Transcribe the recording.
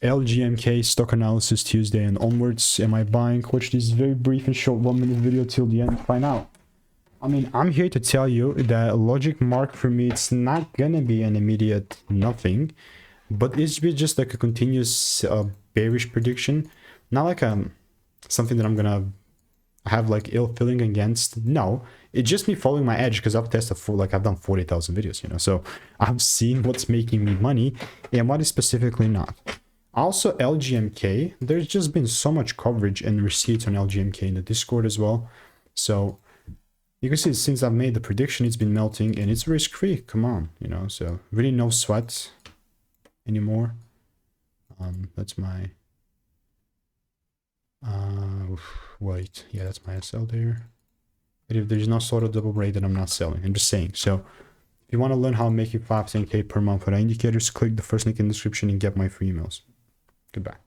LGMK Stock Analysis Tuesday and onwards. Am I buying? Watch this very brief and short 1-minute video till the end. Find out. I mean, I'm here to tell you that LogicMark for me, it's not gonna be an immediate nothing, but it's just like a continuous bearish prediction. Not like something that I'm gonna have like ill feeling against. No, it's just me following my edge because I've tested for like I've done 40,000 videos, you know, so I've seen what's making me money and what is specifically not. Also, LGMK, there's just been so much coverage and receipts on LGMK in the Discord as well. So you can see since I've made the prediction, it's been melting and it's risk-free. Come on, you know, so really no sweat anymore. That's my wait, yeah, that's my SL there. But if there's no sort of double break, then I'm not selling. I'm just saying. So if you want to learn how I'm making 5-10K per month with indicators, click the first link in the description and get my free emails. Goodbye.